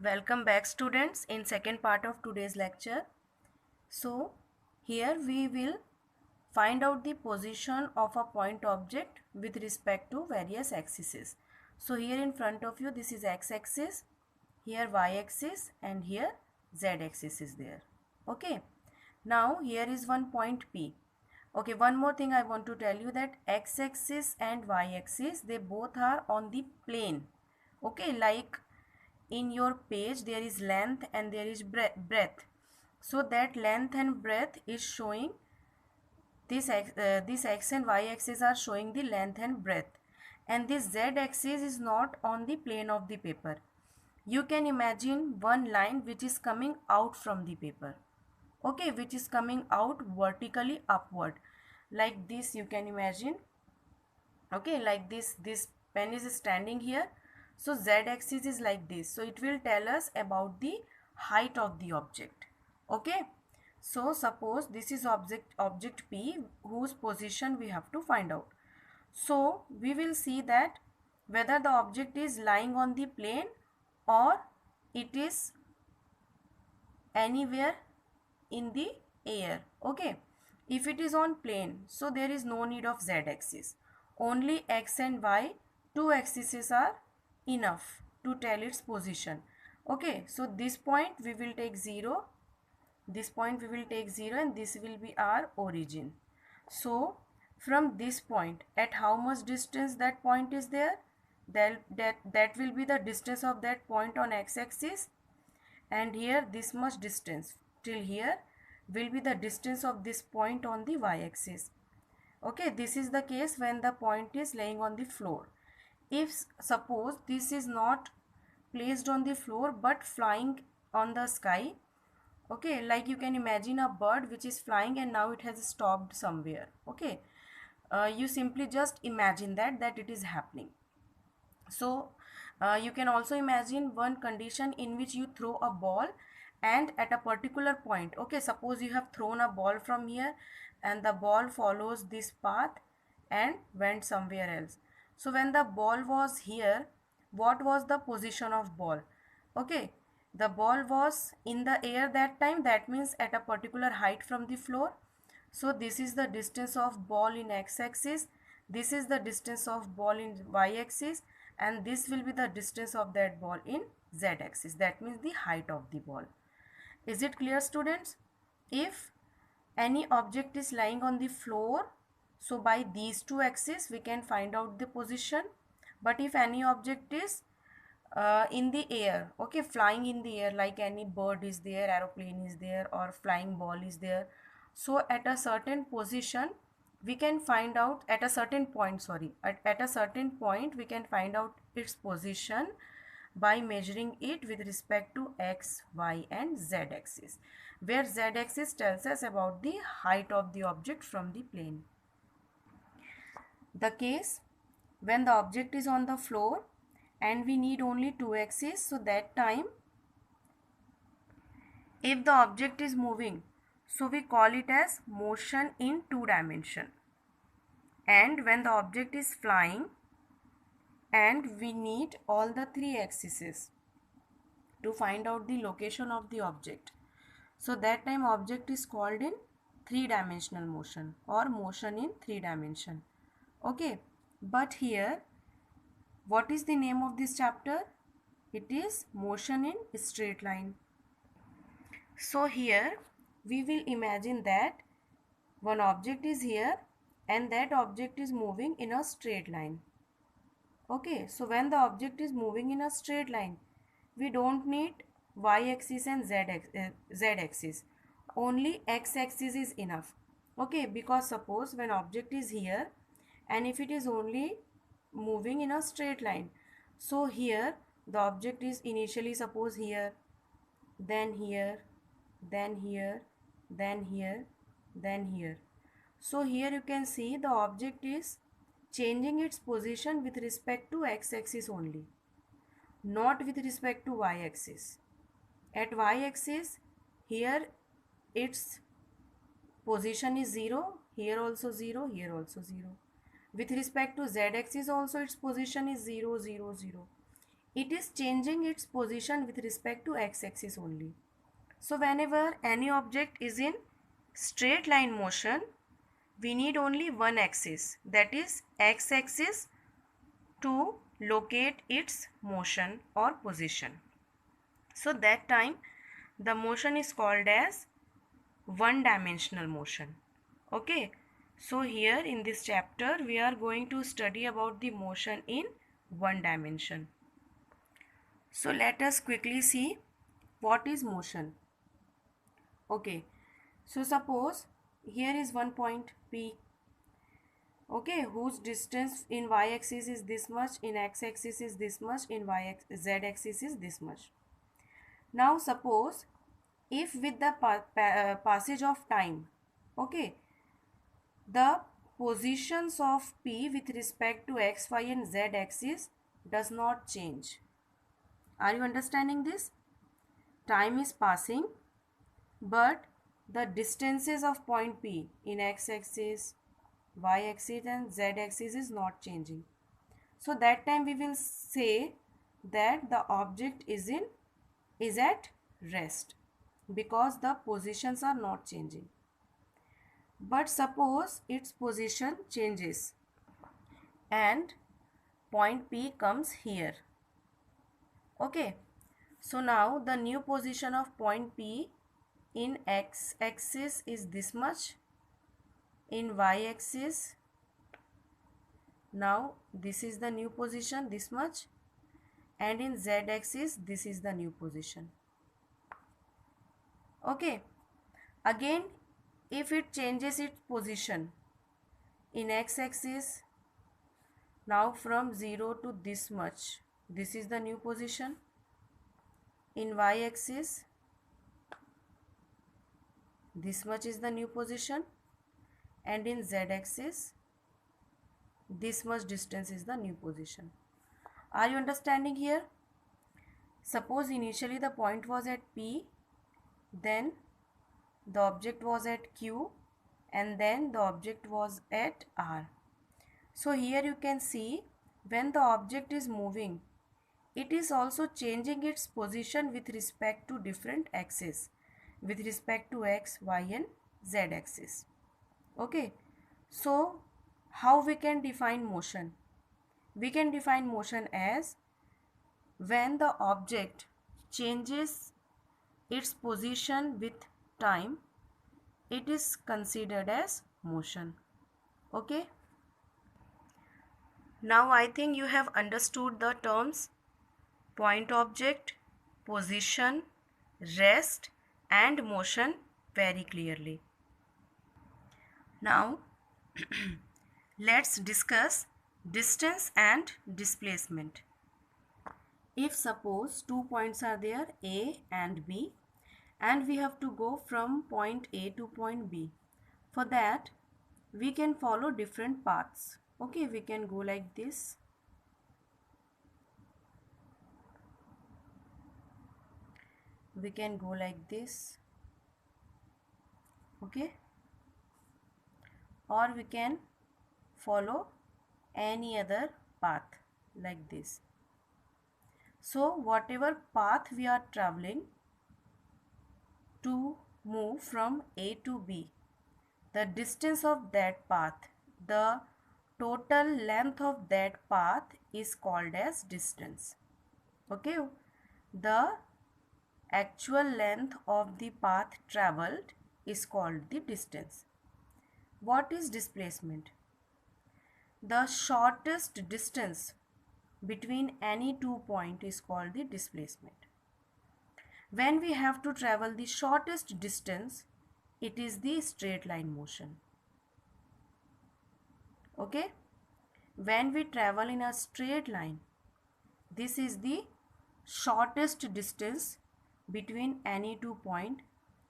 Welcome back students in second part of today's lecture. So here we will find out the position of a point object with respect to various axes. So here in front of you this is x-axis, here y-axis and here z-axis is there. Okay. Now here is one point P. Okay, one more thing I want to tell you that x-axis and y-axis they both are on the plane. Okay, like in your page there is length and there is breadth, so that length and breadth is showing this x and y axis are showing the length and breadth, and this z axis is not on the plane of the paper. You can imagine one line which is coming out from the paper, okay, which is coming out vertically upward like this. You can imagine, okay, like this pen is standing here, so z axis is like this, so it will tell us about the height of the object. Okay, so suppose this is object P whose position we have to find out. So we will see that whether the object is lying on the plane or it is anywhere in the air. Okay, if it is on plane, so there is no need of z axis, only x and y, two axes are enough to tell its position. Okay, so this point we will take 0, this point we will take 0, and this will be our origin. So from this point, at how much distance that point is there, that will be the distance of that point on x-axis, and here this much distance till here will be the distance of this point on the y-axis. Okay, this is the case when the point is laying on the floor. If suppose this is not placed on the floor but flying on the sky, okay, like you can imagine a bird which is flying and now it has stopped somewhere. Okay, you simply just imagine that it is happening. So you can also imagine one condition in which you throw a ball and at a particular point, okay, suppose you have thrown a ball from here and the ball follows this path and went somewhere else. So when the ball was here, what was the position of ball? Okay, the ball was in the air that time, that means at a particular height from the floor. So this is the distance of ball in x-axis, this is the distance of ball in y-axis, and this will be the distance of that ball in z-axis. That means the height of the ball. Is it clear, students? If any object is lying on the floor, so by these two axes we can find out the position. But if any object is in the air, okay, flying in the air, like any bird is there, aeroplane is there, or flying ball is there, so at a certain position we can find out, at a certain point, sorry, at a certain point we can find out its position by measuring it with respect to x, y and z axis, where z axis tells us about the height of the object from the plane. The case when the object is on the floor and we need only two axes, so that time if the object is moving, so we call it as motion in two dimension. And when the object is flying and we need all the three axes to find out the location of the object, so that time object is called in three-dimensional motion or motion in three dimension. Okay, but here what is the name of this chapter? It is motion in straight line. So here we will imagine that one object is here and that object is moving in a straight line. Okay, so when the object is moving in a straight line, we don't need y-axis and z-axis. Only x-axis is enough. Okay, because suppose when object is here and if it is only moving in a straight line, so here the object is initially suppose here, then here, then here, then here, then here. So here you can see the object is changing its position with respect to x-axis only, not with respect to y-axis. At y-axis, here its position is 0, here also 0, here also 0. With respect to z-axis also its position is 0, 0, 0. it is changing its position with respect to x-axis only. So whenever any object is in straight line motion, we need only one axis, that is x-axis, to locate its motion or position. So that time the motion is called as one dimensional motion. Okay, so here in this chapter we are going to study about the motion in one dimension. So let us quickly see what is motion. Okay, so suppose here is one point P, okay, whose distance in y-axis is this much, in x-axis is this much, in z-axis is this much. Now suppose if with the passage of time, okay, the positions of P with respect to x, y and z axis does not change. Are you understanding this? Time is passing, but the distances of point P in x-axis, y-axis and z-axis is not changing. So that time we will say that the object is at rest, because the positions are not changing. But suppose its position changes and point P comes here. Okay, so now the new position of point P in x-axis is this much, in y-axis now this is the new position, this much, and in z-axis this is the new position. Okay, again if it changes its position in x-axis, now from 0 to this much, this is the new position. In y-axis this much is the new position, and in z-axis this much distance is the new position. Are you understanding here? Suppose initially the point was at P, then the object was at Q, and then the object was at R. So here you can see when the object is moving, it is also changing its position with respect to different axes, with respect to x, y and z axis. Okay, so how we can define motion? We can define motion as when the object changes its position with time, it is considered as motion. Okay, now I think you have understood the terms point object, position, rest and motion very clearly. Now let's discuss distance and displacement. If suppose two points are there, A and B, and we have to go from point A to point B, for that we can follow different paths. Okay, we can go like this. We can go like this. Okay, or we can follow any other path like this. So whatever path we are traveling to move from A to B, the distance of that path, the total length of that path is called as distance. Okay, the actual length of the path traveled is called the distance. What is displacement? The shortest distance between any two points is called the displacement. When we have to travel the shortest distance, it is the straight line motion. Okay, when we travel in a straight line, this is the shortest distance between any two points,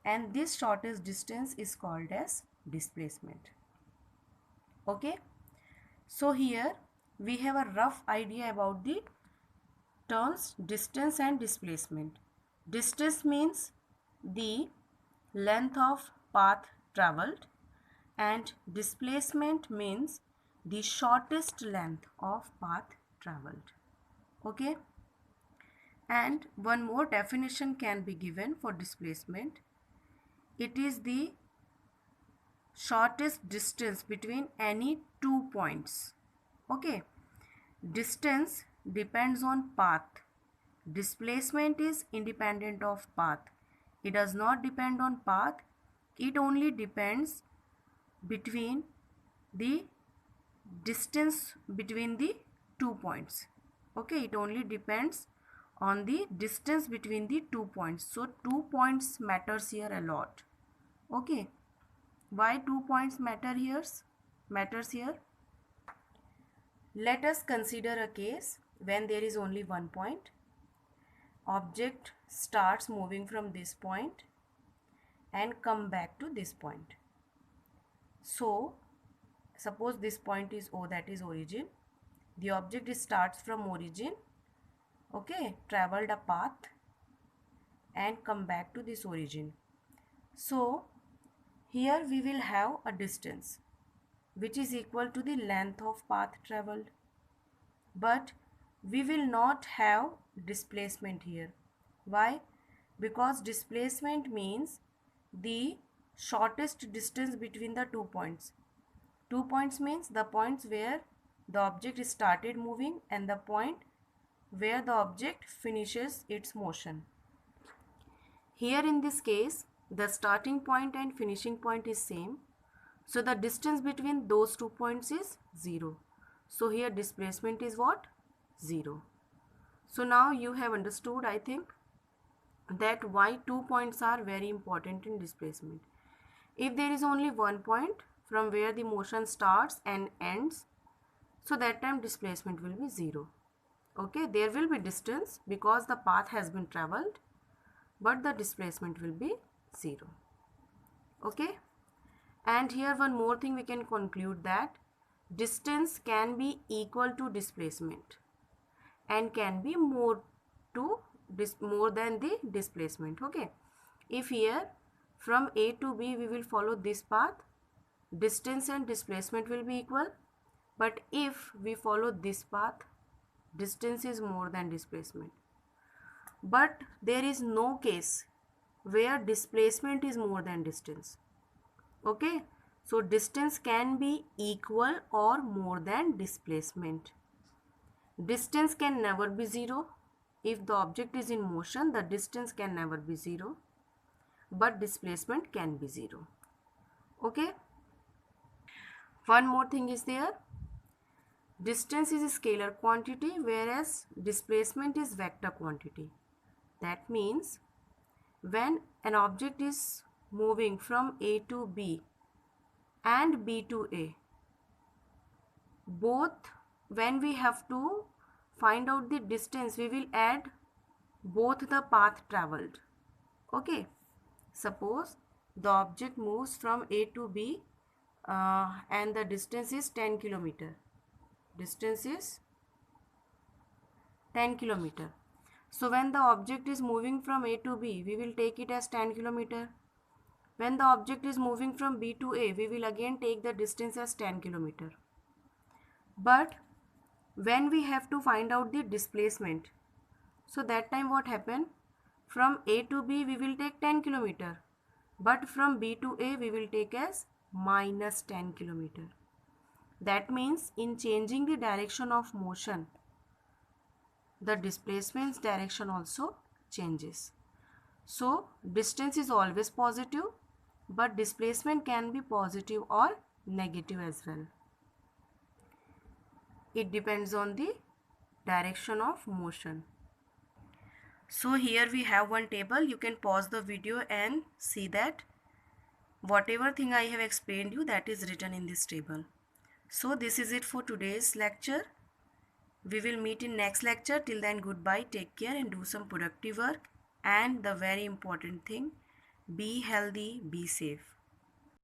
and this shortest distance is called as displacement. Okay, so here we have a rough idea about the terms distance and displacement. Distance means the length of path traveled, and displacement means the shortest length of path traveled. Okay, And one more definition can be given for displacement. It is the shortest distance between any 2 points. Okay, distance depends on path. Displacement is independent of path. It does not depend on path. It only depends between the distance between the 2 points. Okay, it only depends on the distance between the 2 points. So 2 points matters here a lot. Okay, why 2 points matters here? Let us consider a case when there is only 1 point. Object starts moving from this point and come back to this point. So suppose this point is O, that is origin. The object starts from origin, okay, traveled a path and come back to this origin. So here we will have a distance which is equal to the length of path traveled, but we will not have displacement here. Why? Because displacement means the shortest distance between the 2 points. 2 points means the points where the object started moving and the point where the object finishes its motion. Here in this case, the starting point and finishing point is same. So the distance between those 2 points is 0. So here displacement is what? 0. So now you have understood, I think, that why 2 points are very important in displacement. If there is only 1 point from where the motion starts and ends, so that time displacement will be 0. Okay, there will be distance because the path has been traveled, but the displacement will be 0. Okay, and here one more thing we can conclude, that distance can be equal to displacement and can be more than the displacement. Okay, if here from A to B we will follow this path, distance and displacement will be equal, but if we follow this path, distance is more than displacement. But there is no case where displacement is more than distance. Okay, so distance can be equal or more than displacement. Distance can never be 0. If the object is in motion, the distance can never be 0, but displacement can be 0. Okay, one more thing is there. Distance is a scalar quantity, whereas displacement is vector quantity. That means when an object is moving from A to B and B to A, both, when we have to find out the distance, we will add both the path traveled. Okay, suppose the object moves from A to B and the distance is 10 km. Distance is 10 km. So when the object is moving from A to B, we will take it as 10 km. When the object is moving from B to A, we will again take the distance as 10 km. But when we have to find out the displacement, so that time what happen? From A to B we will take 10 km, but from B to A we will take as minus 10 km. That means in changing the direction of motion, the displacement's direction also changes. So distance is always positive, but displacement can be positive or negative as well. It depends on the direction of motion. So here we have one table. You can pause the video and see that whatever thing I have explained you, that is written in this table. So this is it for today's lecture. We will meet in next lecture. Till then, goodbye, take care and do some productive work. And the very important thing, be healthy, be safe.